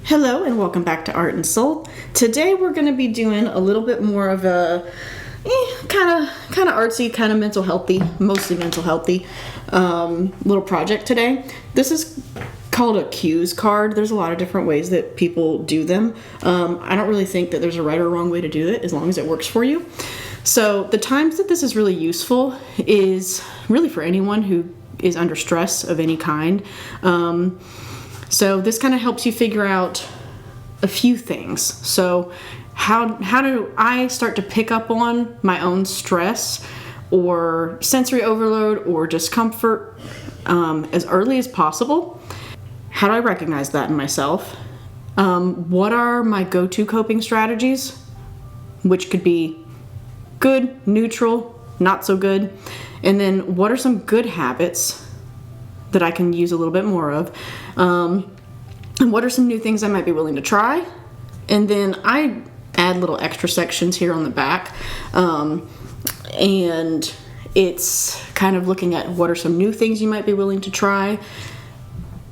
Hello and welcome back to Art and Soul. Today we're going to be doing a little bit more of a kind of artsy, kind of mental healthy, mostly mental healthy little project today. This is called a cues card. There's a lot of different ways that people do them. I don't really think that there's a right or wrong way to do it as long as it works for you. So the times that this is really useful is really for anyone who is under stress of any kind. So this kind of helps you figure out a few things. So how do I start to pick up on my own stress or sensory overload or discomfort as early as possible? How do I recognize that in myself? What are my go-to coping strategies? Which could be good, neutral, not so good. And then what are some good habits that I can use a little bit more of? And what are some new things I might be willing to try? And then I add little extra sections here on the back. And it's kind of looking at what are some new things you might be willing to try.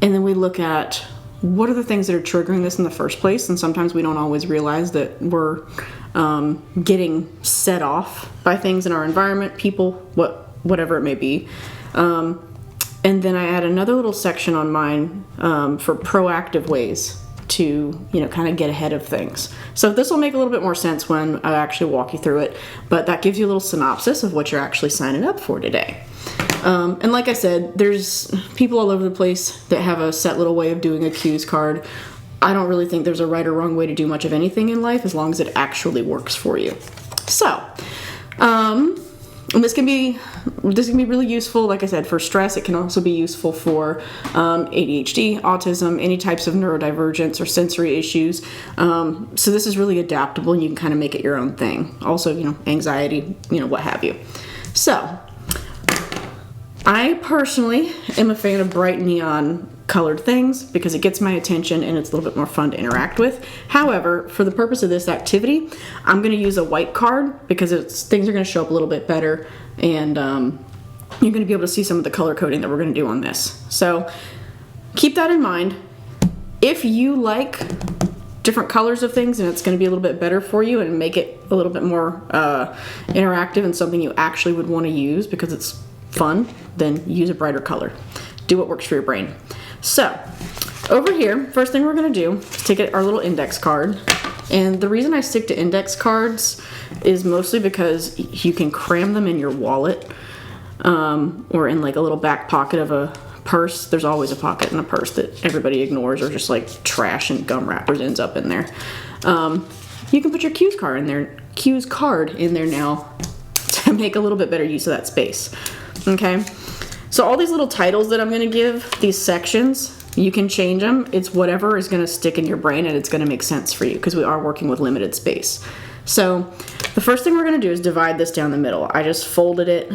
And then we look at what are the things that are triggering this in the first place. And sometimes we don't always realize that we're getting set off by things in our environment, people, whatever it may be. And then I add another little section on mine for proactive ways to, kind of get ahead of things. So this will make a little bit more sense when I actually walk you through it, but that gives you a little synopsis of what you're actually signing up for today. And like I said, there's people all over the place that have a set little way of doing a cues card. I don't really think there's a right or wrong way to do much of anything in life as long as it actually works for you. So, and this can be really useful, like I said, for stress. It can also be useful for ADHD, autism, any types of neurodivergence or sensory issues. So this is really adaptable and you can kind of make it your own thing. Also, anxiety, what have you. So I personally am a fan of bright neon colored things because it gets my attention and it's a little bit more fun to interact with. However, for the purpose of this activity, I'm going to use a white card because things are going to show up a little bit better, and you're going to be able to see some of the color coding that we're going to do on this. So keep that in mind. If you like different colors of things and it's going to be a little bit better for you and make it a little bit more interactive and something you actually would want to use because it's fun, then use a brighter color. Do what works for your brain. So, over here, first thing we're going to do is take our little index card. And the reason I stick to index cards is mostly because you can cram them in your wallet or in like a little back pocket of a purse. There's always a pocket in a purse that everybody ignores, or just like trash and gum wrappers ends up in there. You can put your cues card in there now to make a little bit better use of that space. Okay? So all these little titles that I'm going to give, these sections, you can change them. It's whatever is going to stick in your brain and it's going to make sense for you because we are working with limited space. So the first thing we're going to do is divide this down the middle. I just folded it,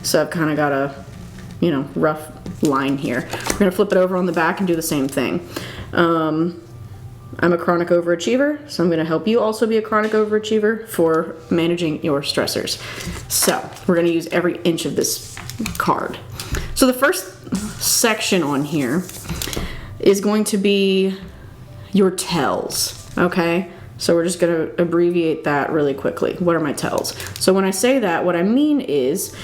so I've kind of got a, rough line here. We're going to flip it over on the back and do the same thing. I'm a chronic overachiever, so I'm going to help you also be a chronic overachiever for managing your stressors. So we're going to use every inch of this card. So the first section on here is going to be your tells, okay? So we're just going to abbreviate that really quickly. What are my tells? So when I say that, what I mean is,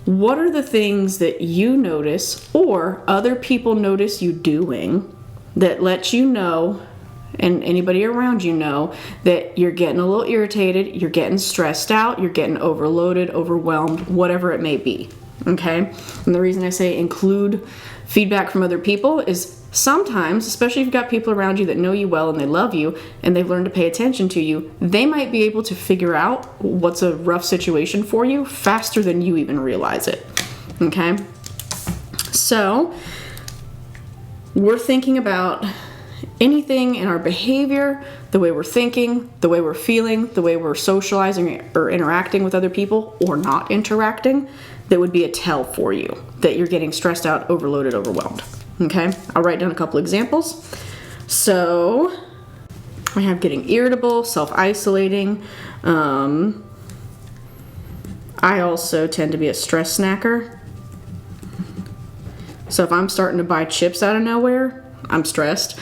what are the things that you notice or other people notice you doing that lets you know, and anybody around you know, that you're getting a little irritated, you're getting stressed out, you're getting overloaded, overwhelmed, whatever it may be, okay? And the reason I say include feedback from other people is sometimes, especially if you've got people around you that know you well and they love you and they've learned to pay attention to you, they might be able to figure out what's a rough situation for you faster than you even realize it, okay? So we're thinking about anything in our behavior, the way we're thinking, the way we're feeling, the way we're socializing or interacting with other people or not interacting, that would be a tell for you that you're getting stressed out, overloaded, overwhelmed. Okay, I'll write down a couple examples. So I have getting irritable, self-isolating. I also tend to be a stress snacker. So if I'm starting to buy chips out of nowhere, I'm stressed.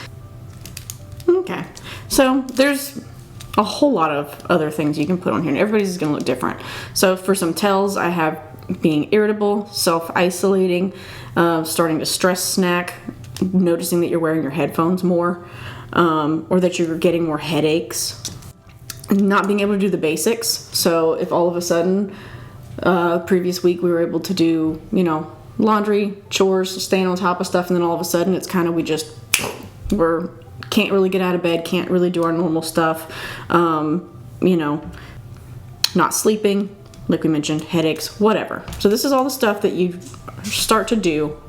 Okay. So there's a whole lot of other things you can put on here, and everybody's is going to look different. So for some tells, I have being irritable, self-isolating, starting to stress snack, noticing that you're wearing your headphones more, or that you're getting more headaches, not being able to do the basics. So if all of a sudden, previous week we were able to do, laundry, chores, staying on top of stuff, and then all of a sudden it's kind of we're can't really get out of bed, can't really do our normal stuff, not sleeping, like we mentioned, headaches, whatever. So this is all the stuff that you start to do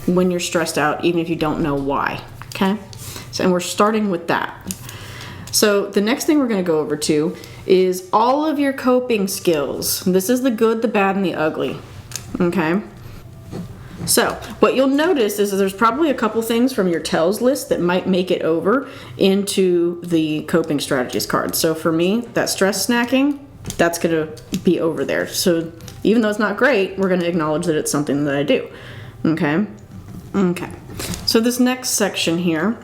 when you're stressed out, even if you don't know why, okay? So, and we're starting with that. So the next thing we're going to go over to is all of your coping skills. This is the good, the bad, and the ugly, okay? So what you'll notice is that there's probably a couple things from your tells list that might make it over into the coping strategies card. So for me, that stress snacking, that's going to be over there. So even though it's not great, we're going to acknowledge that it's something that I do. Okay? Okay. So this next section here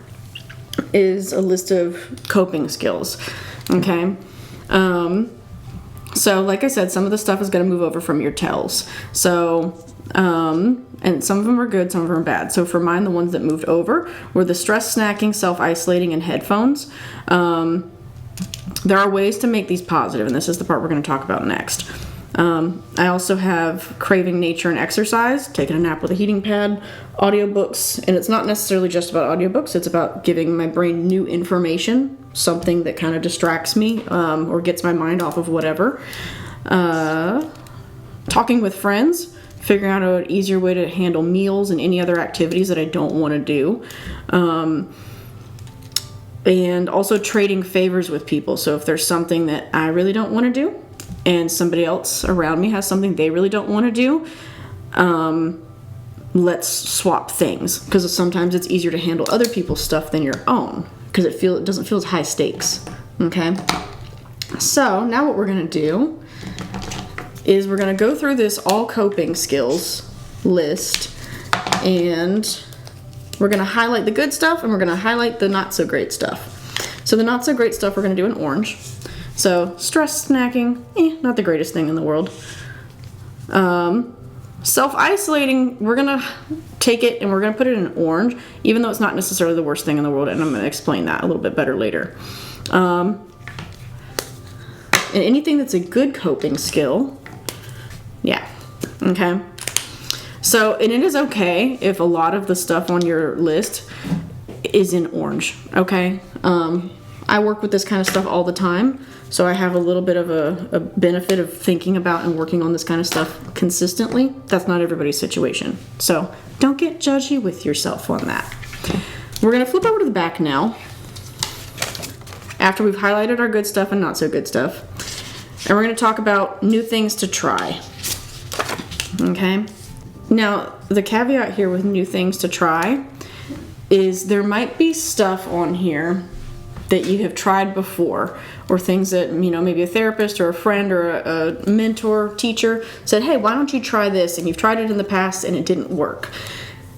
is a list of coping skills. Okay? So like I said, some of the stuff is going to move over from your tells. So, and some of them are good, some of them are bad. So for mine, the ones that moved over were the stress snacking, self-isolating, and headphones. There are ways to make these positive, and this is the part we're going to talk about next. I also have craving nature and exercise, taking a nap with a heating pad, audiobooks, and it's not necessarily just about audiobooks, it's about giving my brain new information, something that kind of distracts me or gets my mind off of whatever. Talking with friends, figuring out an easier way to handle meals and any other activities that I don't want to do. And also trading favors with people. So if there's something that I really don't want to do and somebody else around me has something they really don't want to do, let's swap things. Because sometimes it's easier to handle other people's stuff than your own. Because it doesn't feel as high stakes. Okay? So now what we're going to do is we're going to go through this all coping skills list, and we're going to highlight the good stuff and we're going to highlight the not so great stuff. So the not so great stuff we're going to do in orange. So stress snacking, not the greatest thing in the world. Self-isolating, we're going to take it and we're going to put it in orange, even though it's not necessarily the worst thing in the world, and I'm going to explain that a little bit better later. And anything that's a good coping skill, okay. So, and it is okay if a lot of the stuff on your list is in orange, okay? I work with this kind of stuff all the time, so I have a little bit of a benefit of thinking about and working on this kind of stuff consistently. That's not everybody's situation. So don't get judgy with yourself on that. We're going to flip over to the back now, after we've highlighted our good stuff and not so good stuff. And we're going to talk about new things to try. Okay? Now, the caveat here with new things to try is there might be stuff on here that you have tried before, or things that, maybe a therapist or a friend or a mentor, teacher said, hey, why don't you try this? And you've tried it in the past and it didn't work.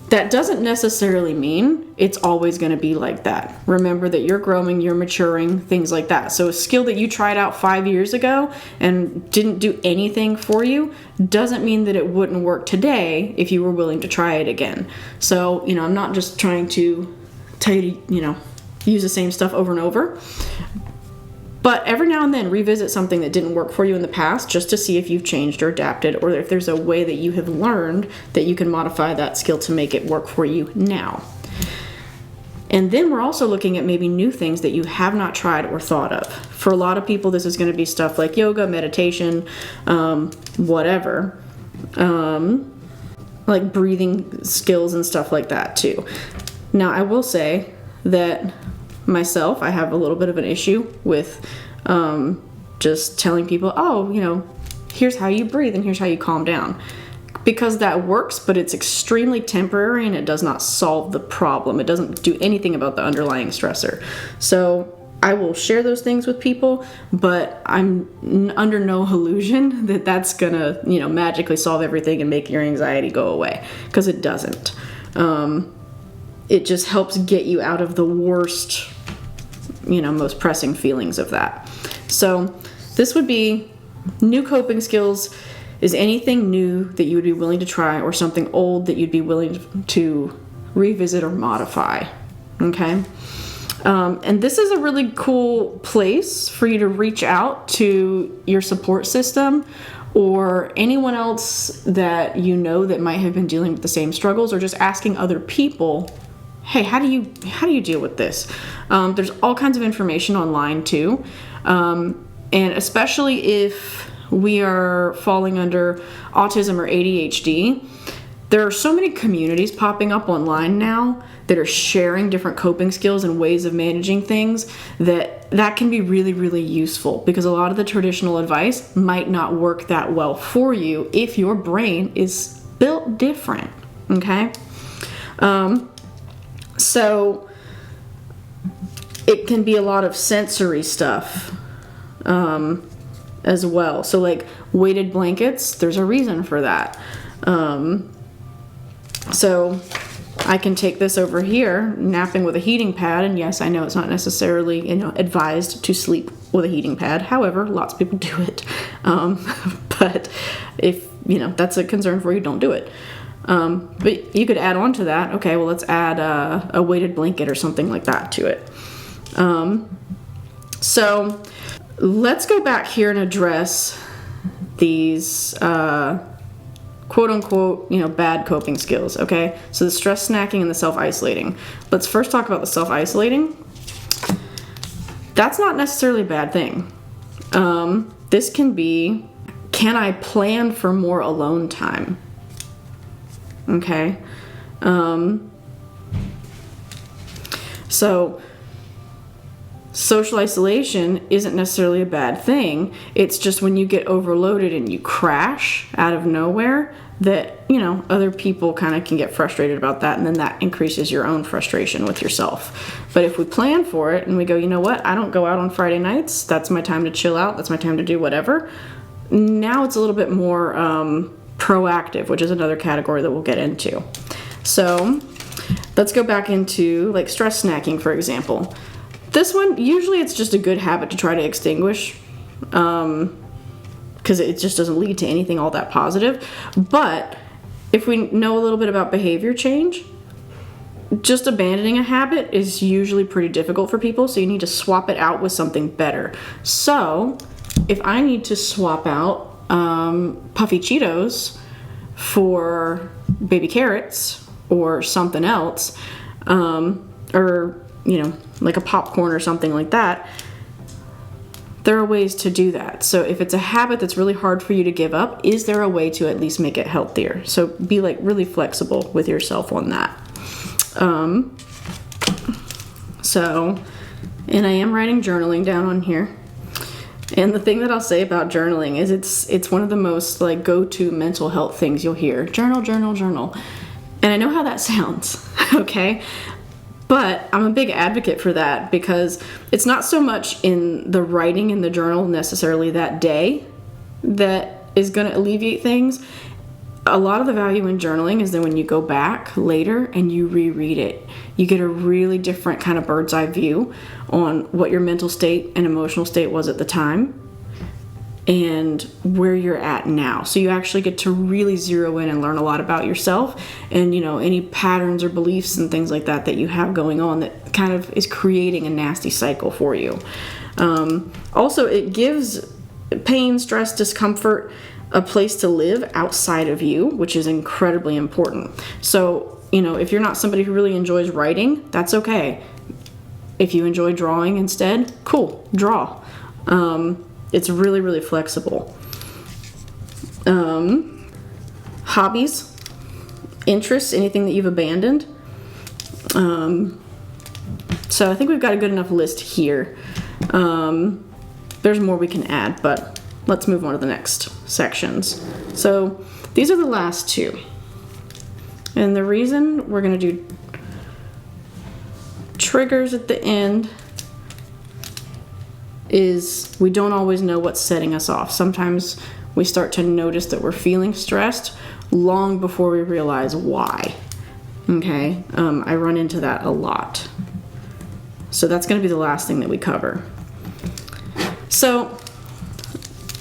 That doesn't necessarily mean it's always going to be like that. Remember that you're growing, you're maturing, things like that. So a skill that you tried out 5 years ago and didn't do anything for you doesn't mean that it wouldn't work today if you were willing to try it again. So, I'm not just trying to tell you to, use the same stuff over and over. But every now and then revisit something that didn't work for you in the past just to see if you've changed or adapted, or if there's a way that you have learned that you can modify that skill to make it work for you now. And then we're also looking at maybe new things that you have not tried or thought of. For a lot of people, this is going to be stuff like yoga, meditation, whatever. Like breathing skills and stuff like that too. Now, I will say that myself, I have a little bit of an issue with just telling people, here's how you breathe and here's how you calm down. Because that works, but it's extremely temporary and it does not solve the problem. It doesn't do anything about the underlying stressor. So I will share those things with people, but I'm under no illusion that that's gonna, magically solve everything and make your anxiety go away, because it doesn't. It just helps get you out of the worst most pressing feelings of that. So this would be new coping skills is anything new that you would be willing to try, or something old that you'd be willing to revisit or modify. Okay? And this is a really cool place for you to reach out to your support system or anyone else that that might have been dealing with the same struggles, or just asking other people, hey, how do you deal with this? There's all kinds of information online too. And especially if we are falling under autism or ADHD, there are so many communities popping up online now that are sharing different coping skills and ways of managing things that can be really, really useful, because a lot of the traditional advice might not work that well for you if your brain is built different, okay? So it can be a lot of sensory stuff as well. So like weighted blankets, there's a reason for that. So I can take this over here, napping with a heating pad, and yes, I know it's not necessarily advised to sleep with a heating pad. However, lots of people do it. But if that's a concern for you, don't do it. But you could add on to that. Okay, well, let's add a weighted blanket or something like that to it. So let's go back here and address these quote unquote, bad coping skills, okay? So the stress snacking and the self-isolating. Let's first talk about the self-isolating. That's not necessarily a bad thing. This can be, can I plan for more alone time? Okay? So social isolation isn't necessarily a bad thing. It's just when you get overloaded and you crash out of nowhere that, other people kind of can get frustrated about that, and then that increases your own frustration with yourself. But if we plan for it and we go, you know what, I don't go out on Friday nights, that's my time to chill out, that's my time to do whatever, now it's a little bit more proactive, which is another category that we'll get into. So let's go back into like stress snacking, for example. This one, usually it's just a good habit to try to extinguish, because it just doesn't lead to anything all that positive. But if we know a little bit about behavior change, just abandoning a habit is usually pretty difficult for people, so you need to swap it out with something better. So if I need to swap out puffy Cheetos for baby carrots or something else, or like a popcorn or something like that, there are ways to do that. So if it's a habit that's really hard for you to give up, is there a way to at least make it healthier? So be like really flexible with yourself on that. And I am writing journaling down on here. And the thing that I'll say about journaling is it's one of the most like go-to mental health things you'll hear. Journal, journal, journal. And I know how that sounds, okay? But I'm a big advocate for that, because it's not so much in the writing in the journal necessarily that day that is going to alleviate things. A lot of the value in journaling is that when you go back later and you reread it, you get a really different kind of bird's eye view on what your mental state and emotional state was at the time and where you're at now. So you actually get to really zero in and learn a lot about yourself and, any patterns or beliefs and things like that you have going on that kind of is creating a nasty cycle for you. Also, it gives pain, stress, discomfort a place to live outside of you, which is incredibly important. So, if you're not somebody who really enjoys writing, that's okay. If you enjoy drawing instead, cool, draw. It's really, really flexible. Hobbies, interests, anything that you've abandoned. So I think we've got a good enough list here. There's more we can add, but let's move on to the next sections. So these are the last two. And the reason we're going to do triggers at the end is we don't always know what's setting us off. Sometimes we start to notice that we're feeling stressed long before we realize why. Okay, I run into that a lot. So that's going to be the last thing that we cover. So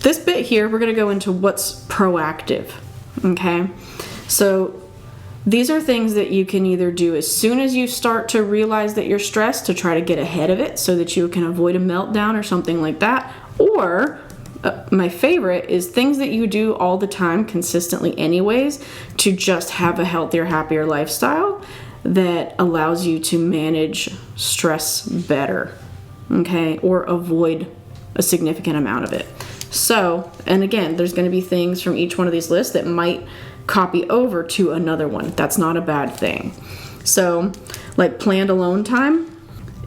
this bit here, we're going to go into what's proactive, okay? So these are things that you can either do as soon as you start to realize that you're stressed to try to get ahead of it so that you can avoid a meltdown or something like that. Or my favorite is things that you do all the time consistently anyways to just have a healthier, happier lifestyle that allows you to manage stress better, okay? Or avoid a significant amount of it. So, and again, there's going to be things from each one of these lists that might copy over to another one. That's not a bad thing. So, like planned alone time,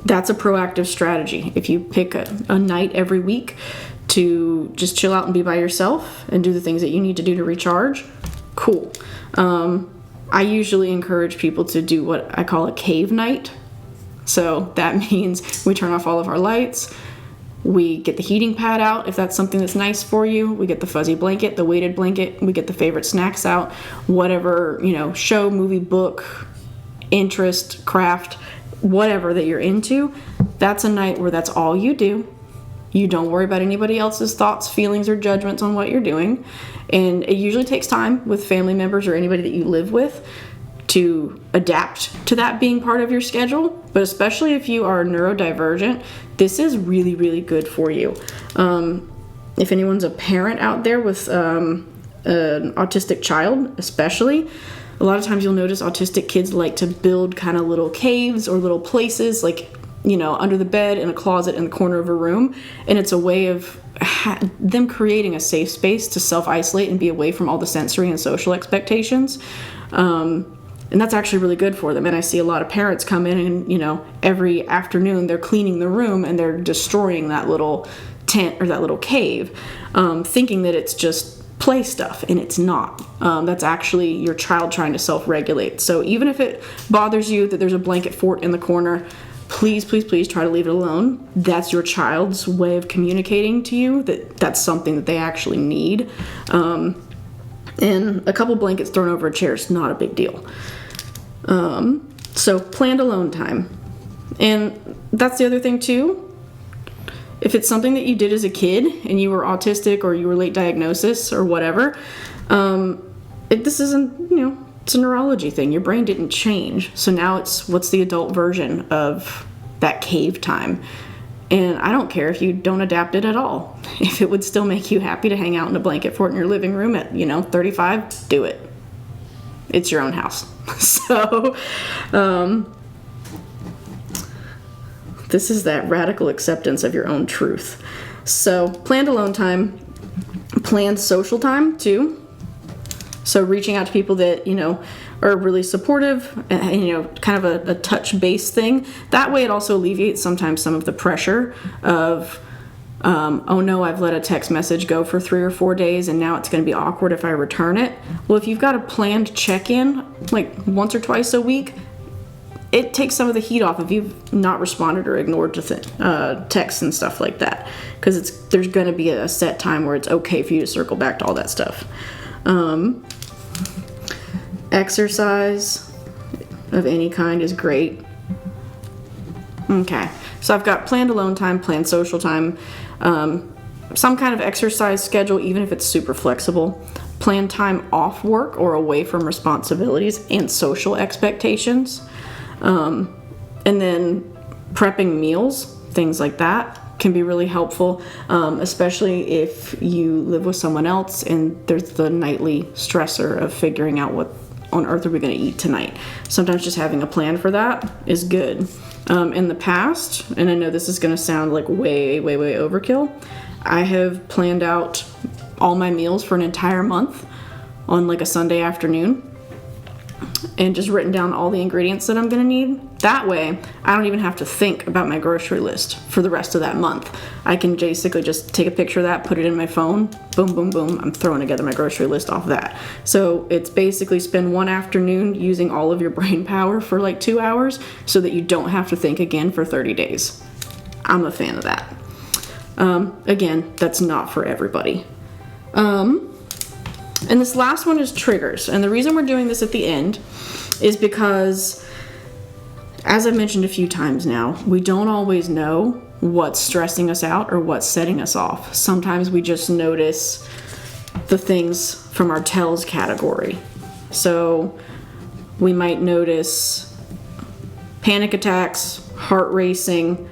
that's a proactive strategy. If you pick a night every week to just chill out and be by yourself and do the things that you need to do to recharge, cool. I usually encourage people to do what I call a cave night. So that means we turn off all of our lights, we get the heating pad out if that's something that's nice for you, we get the fuzzy blanket, the weighted blanket, we get the favorite snacks out, whatever, show, movie, book, interest, craft, whatever that you're into, that's a night where that's all you do. You don't worry about anybody else's thoughts, feelings, or judgments on what you're doing. And it usually takes time with family members or anybody that you live with to adapt to that being part of your schedule. But especially if you are neurodivergent, this is really, really good for you. If anyone's a parent out there with an autistic child, especially, a lot of times you'll notice autistic kids like to build kind of little caves or little places, like under the bed, in a closet, in the corner of a room. And it's a way of them creating a safe space to self-isolate and be away from all the sensory and social expectations. And that's actually really good for them. And I see a lot of parents come in and, every afternoon they're cleaning the room and they're destroying that little tent or that little cave, thinking that it's just play stuff, and it's not. That's actually your child trying to self-regulate. So even if it bothers you that there's a blanket fort in the corner, please, please, please try to leave it alone. That's your child's way of communicating to you that that's something that they actually need. And a couple blankets thrown over a chair is not a big deal. So planned alone time. And that's the other thing too. If it's something that you did as a kid and you were autistic or you were late diagnosis or whatever, this isn't, it's a neurology thing. Your brain didn't change. So now it's what's the adult version of that cave time. And I don't care if you don't adapt it at all. If it would still make you happy to hang out in a blanket fort in your living room at, 35, do it. It's your own house. So, this is that radical acceptance of your own truth. So, planned alone time, planned social time too. So reaching out to people that, are really supportive and, kind of a touch base thing. That way it also alleviates sometimes some of the pressure of, oh no, I've let a text message go for 3 or 4 days and now it's going to be awkward if I return it. Well, if you've got a planned check-in, like once or twice a week, it takes some of the heat off if you've not responded or ignored to texts and stuff like that. Because there's going to be a set time where it's okay for you to circle back to all that stuff. Exercise of any kind is great. Okay, so I've got planned alone time, planned social time, some kind of exercise schedule, even if it's super flexible, planned time off work or away from responsibilities and social expectations, and then prepping meals, things like that can be really helpful, especially if you live with someone else and there's the nightly stressor of figuring out what on earth are we going to eat tonight. Sometimes just having a plan for that is good. In the past, and I know this is going to sound like way, way, way overkill, I have planned out all my meals for an entire month on like a Sunday afternoon and just written down all the ingredients that I'm going to need. That way, I don't even have to think about my grocery list for the rest of that month. I can basically just take a picture of that, put it in my phone, boom, boom, boom, I'm throwing together my grocery list off that. So it's basically spend one afternoon using all of your brain power for like 2 hours so that you don't have to think again for 30 days. I'm a fan of that. Again, that's not for everybody. And this last one is triggers. And the reason we're doing this at the end is because as I've mentioned a few times now, we don't always know what's stressing us out or what's setting us off. Sometimes we just notice the things from our tells category. So we might notice panic attacks, heart racing,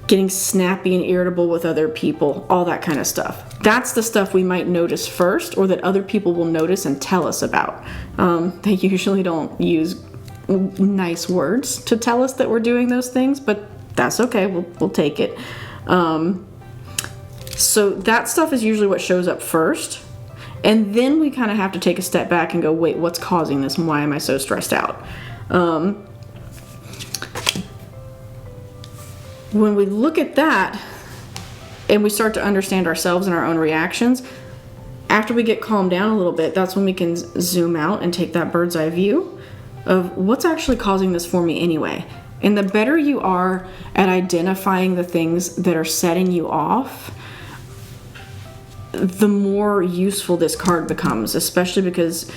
getting snappy and irritable with other people, all that kind of stuff. That's the stuff we might notice first, or that other people will notice and tell us about. They usually don't use nice words to tell us that we're doing those things, but that's okay, we'll take it. So that stuff is usually what shows up first, and then we kind of have to take a step back and go, wait, what's causing this and why am I so stressed out? When we look at that and we start to understand ourselves and our own reactions, after we get calmed down a little bit, that's when we can zoom out and take that bird's eye view of what's actually causing this for me anyway. And the better you are at identifying the things that are setting you off, the more useful this card becomes, especially because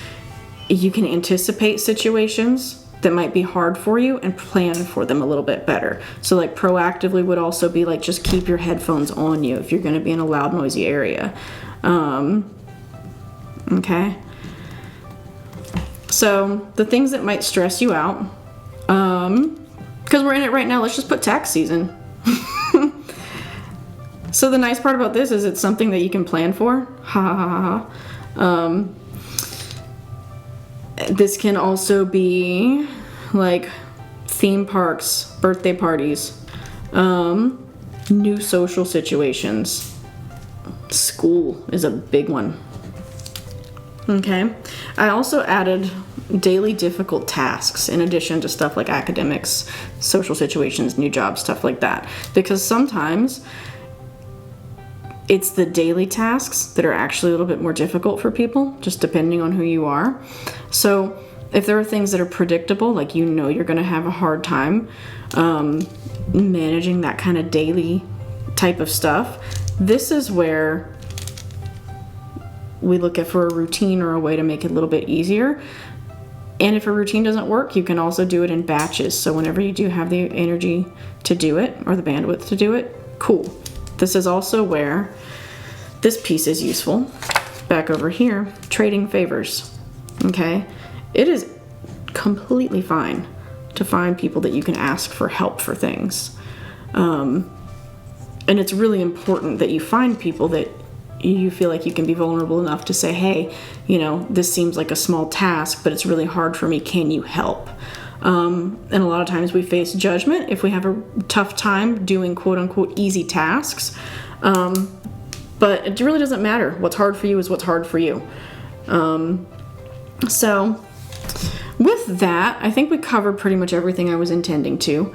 you can anticipate situations that might be hard for you and plan for them a little bit better. So like proactively would also be like, just keep your headphones on you if you're going to be in a loud, noisy area. Okay. So the things that might stress you out, because we're in it right now, let's just put tax season. So the nice part about this is it's something that you can plan for. Ha ha ha ha. This can also be like theme parks, birthday parties, new social situations. School is a big one. Okay. I also added daily difficult tasks in addition to stuff like academics, social situations, new jobs, stuff like that. Because sometimes it's the daily tasks that are actually a little bit more difficult for people, just depending on who you are. So if there are things that are predictable, like you know you're going to have a hard time managing that kind of daily type of stuff, this is where we look at for a routine or a way to make it a little bit easier. And if a routine doesn't work, you can also do it in batches. So whenever you do have the energy to do it or the bandwidth to do it, cool. This is also where this piece is useful. Back over here, trading favors. Okay? It is completely fine to find people that you can ask for help for things. And it's really important that you find people that you feel like you can be vulnerable enough to say, hey, you know, this seems like a small task, but it's really hard for me. Can you help? And a lot of times we face judgment if we have a tough time doing quote unquote easy tasks. But it really doesn't matter. What's hard for you is what's hard for you. So with that, I think we covered pretty much everything I was intending to.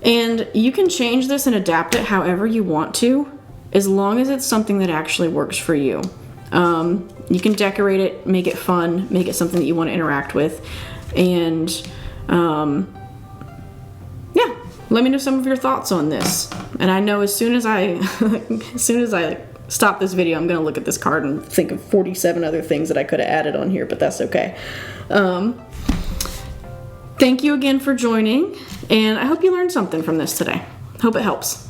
And you can change this and adapt it however you want to, as long as it's something that actually works for you. You can decorate it, make it fun, make it something that you want to interact with. And yeah, let me know some of your thoughts on this. And I know as soon as I stop this video, I'm going to look at this card and think of 47 other things that I could have added on here, but that's okay. Thank you again for joining, and I hope you learned something from this today. Hope it helps.